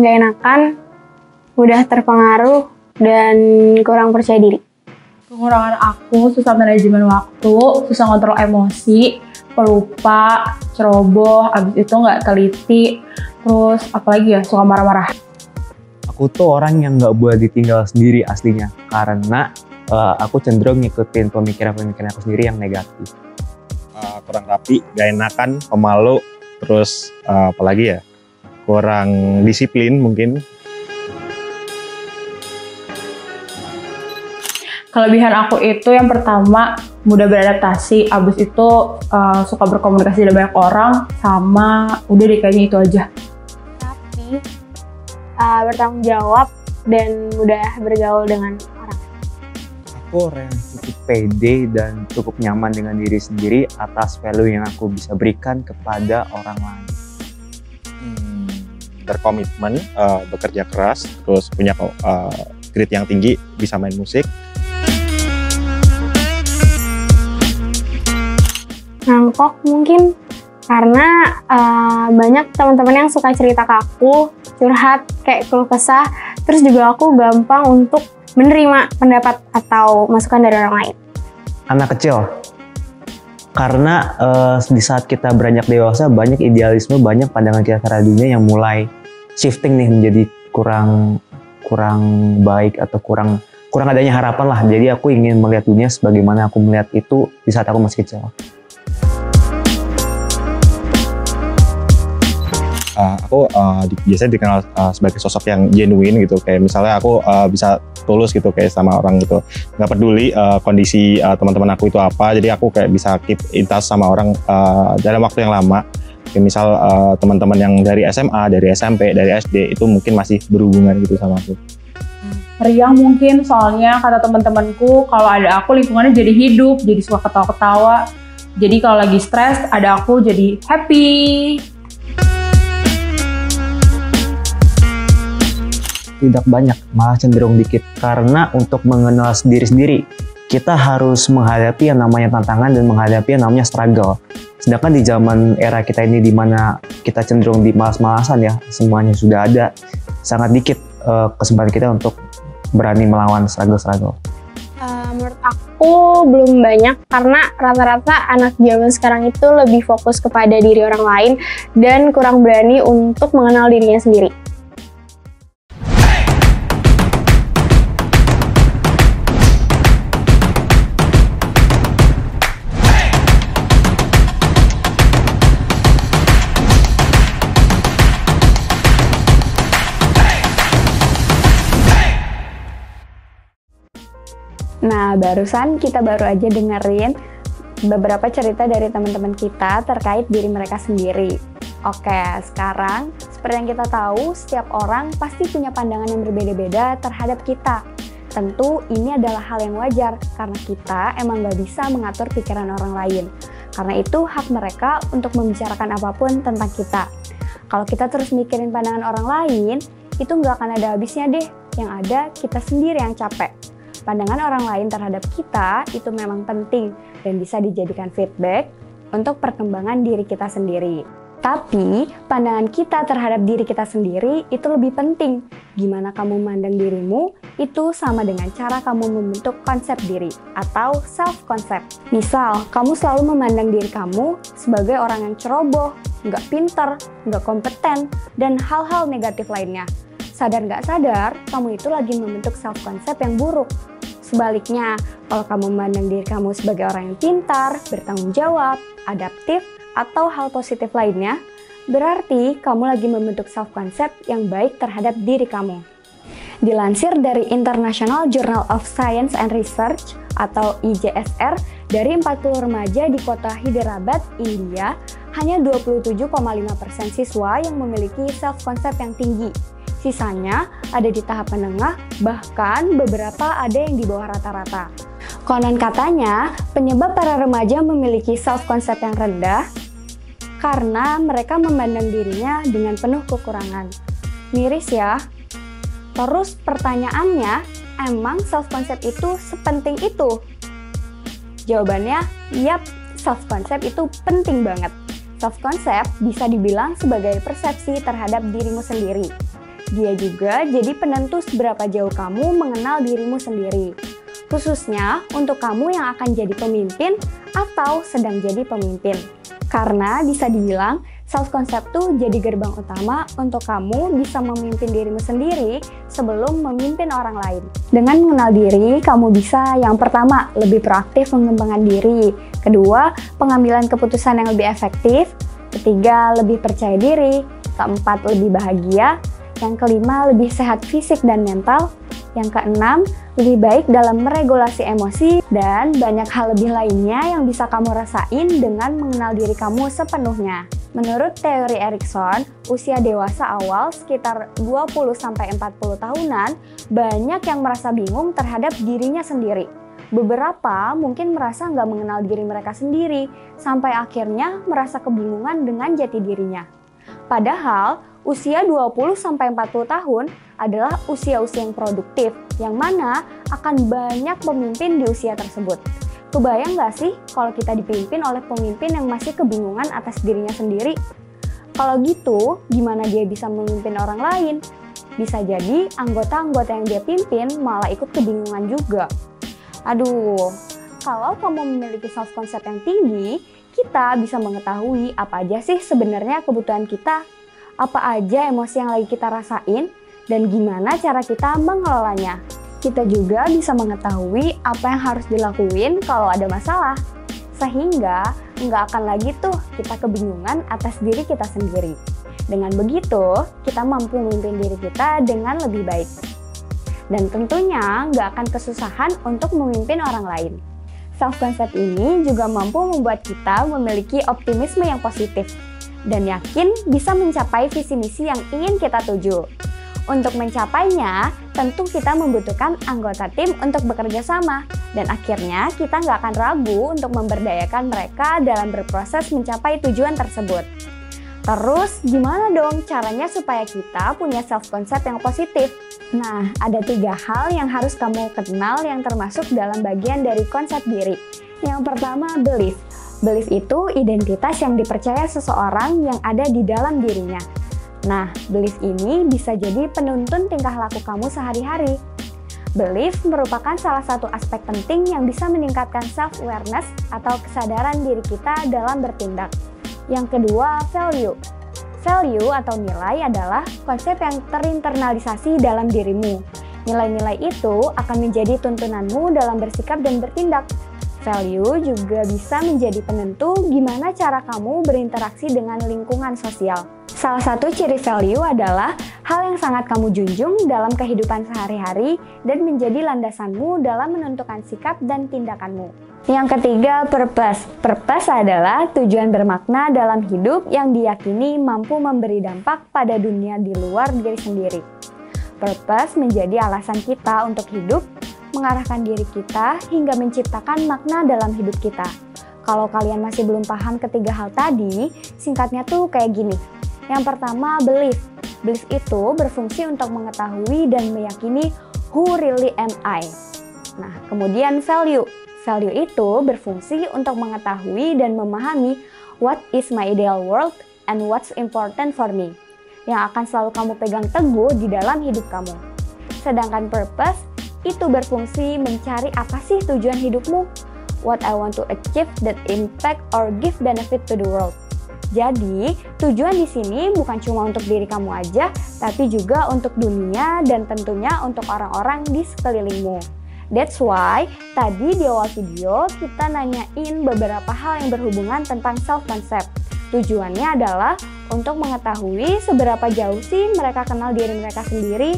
nggak enakan, mudah terpengaruh, dan kurang percaya diri. Kekurangan aku susah manajemen waktu, susah kontrol emosi, pelupa, ceroboh, abis itu nggak teliti, terus apalagi ya, suka marah-marah. Aku tuh orang yang nggak boleh ditinggal sendiri aslinya, karena aku cenderung ngikutin pemikiran-pemikiran aku sendiri yang negatif. Kurang rapi, gak enakan, pemalu, terus apalagi ya, kurang disiplin mungkin. Kelebihan aku itu yang pertama mudah beradaptasi, abis itu suka berkomunikasi dengan banyak orang, sama udah deh kayaknya itu aja. Tapi bertanggung jawab dan mudah bergaul dengan orang. Aku orang yang cukup pede dan cukup nyaman dengan diri sendiri atas value yang aku bisa berikan kepada orang lain. Berkomitmen, bekerja keras, terus punya grade yang tinggi, bisa main musik. Ngangkok mungkin karena banyak teman-teman yang suka cerita ke aku, curhat kayak keluh kesah, terus juga aku gampang untuk menerima pendapat atau masukan dari orang lain. Anak kecil, karena di saat kita beranjak dewasa banyak idealisme, banyak pandangan kita terhadap dunia yang mulai shifting nih menjadi kurang baik atau kurang adanya harapan lah. Jadi aku ingin melihat dunia sebagaimana aku melihat itu di saat aku masih kecil. Aku biasanya dikenal sebagai sosok yang genuine gitu, kayak misalnya aku bisa tulus gitu kayak sama orang gitu, nggak peduli kondisi teman-teman aku itu apa, jadi aku kayak bisa keep in touch sama orang dalam waktu yang lama. Kayak misal teman-teman yang dari SMA, dari SMP, dari SD itu mungkin masih berhubungan gitu sama aku. Riang mungkin, soalnya kata teman-temanku kalau ada aku lingkungannya jadi hidup, jadi suka ketawa-ketawa. Jadi kalau lagi stres ada aku jadi happy. Tidak banyak, malah cenderung dikit. Karena untuk mengenal diri sendiri, kita harus menghadapi yang namanya tantangan dan menghadapi yang namanya struggle. Sedangkan di zaman era kita ini di mana kita cenderung di malas-malasan ya, semuanya sudah ada, sangat dikit kesempatan kita untuk berani melawan struggle. Menurut aku belum banyak karena rata-rata anak zaman sekarang itu lebih fokus kepada diri orang lain dan kurang berani untuk mengenal dirinya sendiri. Nah, barusan kita baru aja dengerin beberapa cerita dari teman-teman kita terkait diri mereka sendiri. Oke, sekarang seperti yang kita tahu, setiap orang pasti punya pandangan yang berbeda-beda terhadap kita. Tentu ini adalah hal yang wajar karena kita emang gak bisa mengatur pikiran orang lain. Karena itu hak mereka untuk membicarakan apapun tentang kita. Kalau kita terus mikirin pandangan orang lain, itu gak akan ada habisnya deh. Yang ada kita sendiri yang capek. Pandangan orang lain terhadap kita itu memang penting dan bisa dijadikan feedback untuk perkembangan diri kita sendiri. Tapi, pandangan kita terhadap diri kita sendiri itu lebih penting. Gimana kamu memandang dirimu, itu sama dengan cara kamu membentuk konsep diri atau self-concept. Misal, kamu selalu memandang diri kamu sebagai orang yang ceroboh, nggak pinter, nggak kompeten, dan hal-hal negatif lainnya. Sadar nggak sadar, kamu itu lagi membentuk self-concept yang buruk. Sebaliknya, kalau kamu memandang diri kamu sebagai orang yang pintar, bertanggung jawab, adaptif, atau hal positif lainnya, berarti kamu lagi membentuk self-concept yang baik terhadap diri kamu. Dilansir dari International Journal of Science and Research atau IJSR, dari 40 remaja di kota Hyderabad, India, hanya 27,5% siswa yang memiliki self-concept yang tinggi. Sisanya ada di tahap menengah, bahkan beberapa ada yang di bawah rata-rata. Konon katanya, penyebab para remaja memiliki self-concept yang rendah karena mereka memandang dirinya dengan penuh kekurangan. Miris ya. Terus pertanyaannya, emang self-concept itu sepenting itu? Jawabannya, yap, self-concept itu penting banget. Self-concept bisa dibilang sebagai persepsi terhadap dirimu sendiri. Dia juga jadi penentu seberapa jauh kamu mengenal dirimu sendiri. Khususnya untuk kamu yang akan jadi pemimpin atau sedang jadi pemimpin. Karena bisa dibilang, self-concept tuh jadi gerbang utama untuk kamu bisa memimpin dirimu sendiri sebelum memimpin orang lain. Dengan mengenal diri, kamu bisa yang pertama, lebih proaktif mengembangkan diri. Kedua, pengambilan keputusan yang lebih efektif. Ketiga, lebih percaya diri. Keempat, lebih bahagia. Yang kelima, lebih sehat fisik dan mental. Yang keenam, lebih baik dalam meregulasi emosi, dan banyak hal lebih lainnya yang bisa kamu rasain dengan mengenal diri kamu sepenuhnya. Menurut teori Erikson, usia dewasa awal sekitar 20-40 tahunan, banyak yang merasa bingung terhadap dirinya sendiri. Beberapa mungkin merasa nggak mengenal diri mereka sendiri, sampai akhirnya merasa kebingungan dengan jati dirinya. Padahal, usia 20-40 tahun adalah usia-usia yang produktif, yang mana akan banyak pemimpin di usia tersebut. Kebayang nggak sih kalau kita dipimpin oleh pemimpin yang masih kebingungan atas dirinya sendiri? Kalau gitu, gimana dia bisa memimpin orang lain? Bisa jadi anggota-anggota yang dia pimpin malah ikut kebingungan juga. Aduh, kalau kamu memiliki self-concept yang tinggi, kita bisa mengetahui apa aja sih sebenarnya kebutuhan kita, apa aja emosi yang lagi kita rasain, dan gimana cara kita mengelolanya. Kita juga bisa mengetahui apa yang harus dilakuin kalau ada masalah, sehingga nggak akan lagi tuh kita kebingungan atas diri kita sendiri. Dengan begitu, kita mampu memimpin diri kita dengan lebih baik. Dan tentunya nggak akan kesusahan untuk memimpin orang lain. Self-concept ini juga mampu membuat kita memiliki optimisme yang positif dan yakin bisa mencapai visi misi yang ingin kita tuju. Untuk mencapainya, tentu kita membutuhkan anggota tim untuk bekerja sama, dan akhirnya kita nggak akan ragu untuk memberdayakan mereka dalam berproses mencapai tujuan tersebut. Terus, gimana dong caranya supaya kita punya self-concept yang positif? Nah, ada 3 hal yang harus kamu kenal yang termasuk dalam bagian dari konsep diri. Yang pertama, belief. Belief itu identitas yang dipercaya seseorang yang ada di dalam dirinya. Nah, belief ini bisa jadi penuntun tingkah laku kamu sehari-hari. Belief merupakan salah satu aspek penting yang bisa meningkatkan self-awareness atau kesadaran diri kita dalam bertindak. Yang kedua, value. Value atau nilai adalah konsep yang terinternalisasi dalam dirimu. Nilai-nilai itu akan menjadi tuntunanmu dalam bersikap dan bertindak. Value juga bisa menjadi penentu gimana cara kamu berinteraksi dengan lingkungan sosial. Salah satu ciri value adalah hal yang sangat kamu junjung dalam kehidupan sehari-hari dan menjadi landasanmu dalam menentukan sikap dan tindakanmu. Yang ketiga, purpose. Purpose adalah tujuan bermakna dalam hidup yang diyakini mampu memberi dampak pada dunia di luar diri sendiri. Purpose menjadi alasan kita untuk hidup, mengarahkan diri kita hingga menciptakan makna dalam hidup kita. Kalau kalian masih belum paham ketiga hal tadi, singkatnya tuh kayak gini. Yang pertama, belief. Belief itu berfungsi untuk mengetahui dan meyakini who really am I. Nah, kemudian value. Value itu berfungsi untuk mengetahui dan memahami what is my ideal world and what's important for me, yang akan selalu kamu pegang teguh di dalam hidup kamu. Sedangkan purpose itu berfungsi mencari apa sih tujuan hidupmu, what I want to achieve that impact or give benefit to the world. Jadi, tujuan di sini bukan cuma untuk diri kamu aja, tapi juga untuk dunia dan tentunya untuk orang-orang di sekelilingmu. That's why, tadi di awal video kita nanyain beberapa hal yang berhubungan tentang self-concept. Tujuannya adalah untuk mengetahui seberapa jauh sih mereka kenal diri mereka sendiri.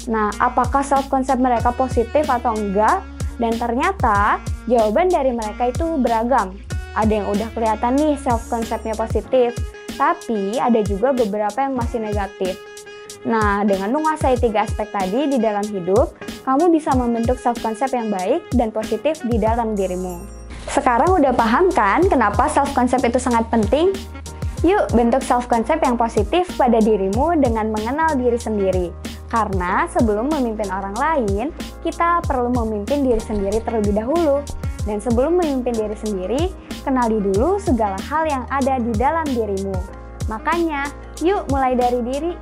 Nah, apakah self-concept mereka positif atau enggak? Dan ternyata, jawaban dari mereka itu beragam. Ada yang udah kelihatan nih self-conceptnya positif, tapi ada juga beberapa yang masih negatif. Nah, dengan menguasai 3 aspek tadi di dalam hidup, kamu bisa membentuk self-concept yang baik dan positif di dalam dirimu. Sekarang udah paham kan kenapa self-concept itu sangat penting? Yuk, bentuk self-concept yang positif pada dirimu dengan mengenal diri sendiri. Karena sebelum memimpin orang lain, kita perlu memimpin diri sendiri terlebih dahulu. Dan sebelum memimpin diri sendiri, kenali dulu segala hal yang ada di dalam dirimu. Makanya, yuk mulai dari diri.